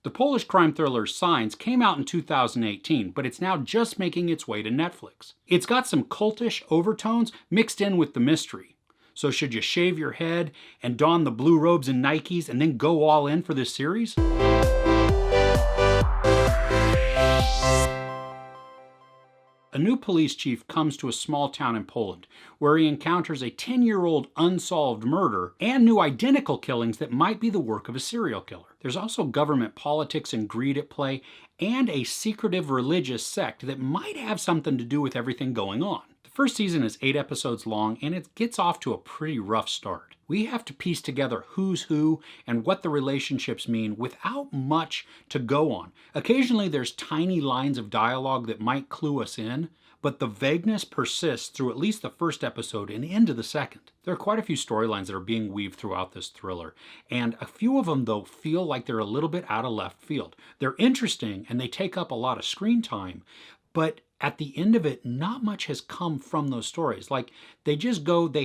The Polish crime thriller Signs came out in 2018, but it's now just making its way to Netflix. It's got some cultish overtones mixed in with the mystery. So should you shave your head and don the blue robes and Nikes and then go all in for this series? A new police chief comes to a small town in Poland where he encounters a 10-year-old unsolved murder and new identical killings that might be the work of a serial killer. There's also government politics and greed at play and a secretive religious sect that might have something to do with everything going on. The first season is 8 episodes long and it gets off to a pretty rough start. We have to piece together who's who and what the relationships mean without much to go on. Occasionally there's tiny lines of dialogue that might clue us in, but the vagueness persists through at least the first episode and into the second. There are quite a few storylines that are being weaved throughout this thriller, and a few of them, though, feel like they're a little bit out of left field. They're interesting and they take up a lot of screen time, but at the end of it, not much has come from those stories. Like, they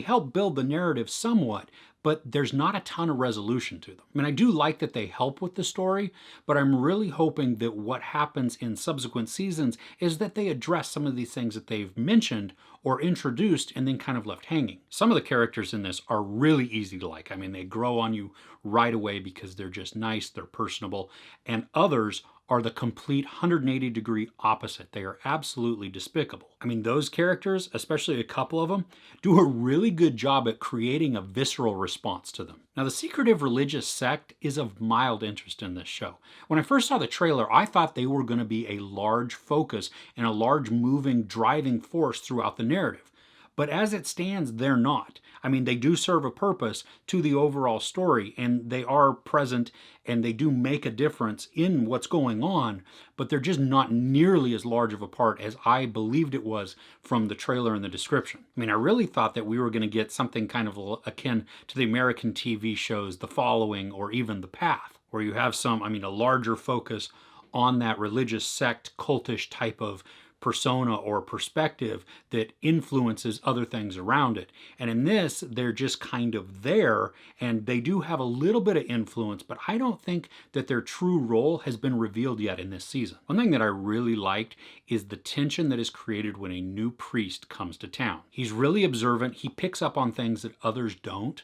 help build the narrative somewhat, but there's not a ton of resolution to them. I mean, I do like that they help with the story, but I'm really hoping that what happens in subsequent seasons is that they address some of these things that they've mentioned or introduced and then kind of left hanging. Some of the characters in this are really easy to like. I mean, they grow on you right away because they're just nice, they're personable, and others are the complete 180-degree opposite. They are absolutely despicable. I mean, those characters, especially a couple of them, do a really good job at creating a visceral response to them. Now, the secretive religious sect is of mild interest in this show. When I first saw the trailer, I thought they were going to be a large focus and a large moving, driving force throughout the narrative. But as it stands, they're not. I mean, they do serve a purpose to the overall story, and they are present, and they do make a difference in what's going on, but they're just not nearly as large of a part as I believed it was from the trailer and the description. I mean, I really thought that we were going to get something kind of akin to the American TV shows The Following or even The Path, where you have a larger focus on that religious sect, cultish type of persona or perspective that influences other things around it. And in this, they're just kind of there, and they do have a little bit of influence, but I don't think that their true role has been revealed yet in this season. One thing that I really liked is the tension that is created when a new priest comes to town. He's really observant, he picks up on things that others don't.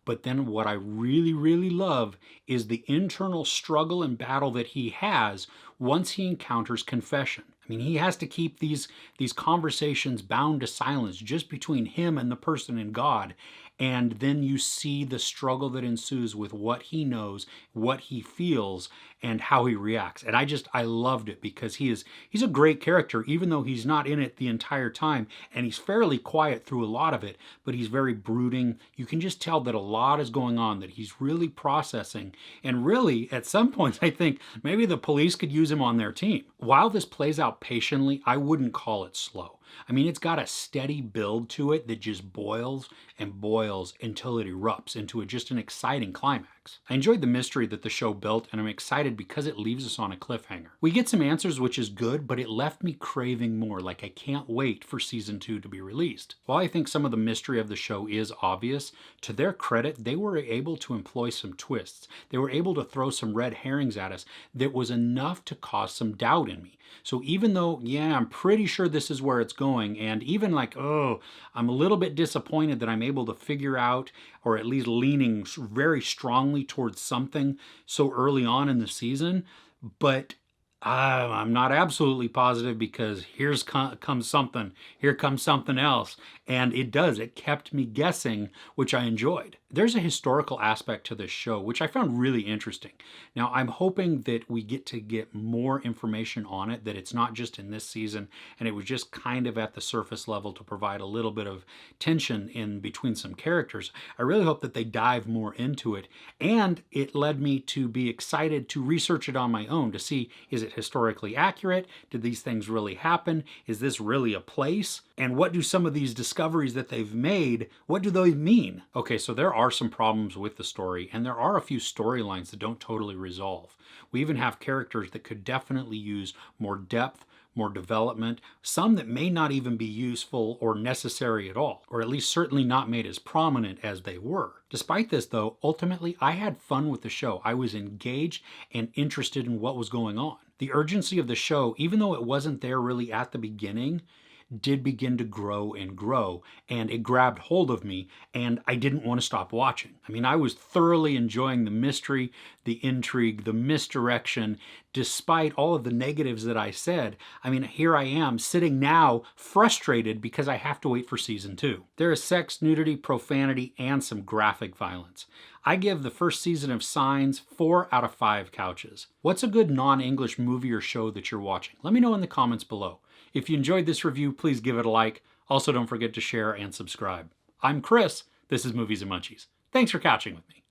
But then what I really, really love is the internal struggle and battle that he has once he encounters confession. I mean, he has to keep these conversations bound to silence just between him and the person in God. And then you see the struggle that ensues with what he knows, what he feels, and how he reacts. And I loved it because he's a great character, even though he's not in it the entire time. And he's fairly quiet through a lot of it, but he's very brooding. You can just tell that a lot is going on, that he's really processing. And really, at some points, I think maybe the police could use him on their team. While this plays out patiently, I wouldn't call it slow. I mean, it's got a steady build to it that just boils and boils until it erupts into just an exciting climax. I enjoyed the mystery that the show built, and I'm excited because it leaves us on a cliffhanger. We get some answers, which is good, but it left me craving more, like I can't wait for season 2 to be released. While I think some of the mystery of the show is obvious, to their credit, they were able to employ some twists. They were able to throw some red herrings at us that was enough to cause some doubt in me. So even though, yeah, I'm pretty sure this is where it's going, and even I'm a little bit disappointed that I'm able to figure out, or at least leaning very strongly towards something so early on in the season, but I'm not absolutely positive because here comes something else. And it kept me guessing, which I enjoyed. There's a historical aspect to this show, which I found really interesting. Now, I'm hoping that we get more information on it, that it's not just in this season, and it was just kind of at the surface level to provide a little bit of tension in between some characters. I really hope that they dive more into it, and it led me to be excited to research it on my own to see, is it historically accurate? Did these things really happen? Is this really a place? And what do some of these discoveries that they've made, what do they mean? Okay, so there are some problems with the story, and there are a few storylines that don't totally resolve. We even have characters that could definitely use more depth, more development, some that may not even be useful or necessary at all, or at least certainly not made as prominent as they were. Despite this though, ultimately I had fun with the show. I was engaged and interested in what was going on. The urgency of the show, even though it wasn't there really at the beginning, did begin to grow, and it grabbed hold of me, and I didn't want to stop watching. I mean, I was thoroughly enjoying the mystery, the intrigue, the misdirection, despite all of the negatives that I said. I mean, here I am sitting now frustrated because I have to wait for season 2. There is sex, nudity, profanity, and some graphic violence. I give the first season of Signs 4 out of 5 couches. What's a good non-English movie or show that you're watching? Let me know in the comments below. If you enjoyed this review, please give it a like. Also, don't forget to share and subscribe. I'm Chris. This is Movies and Munchies. Thanks for catching with me.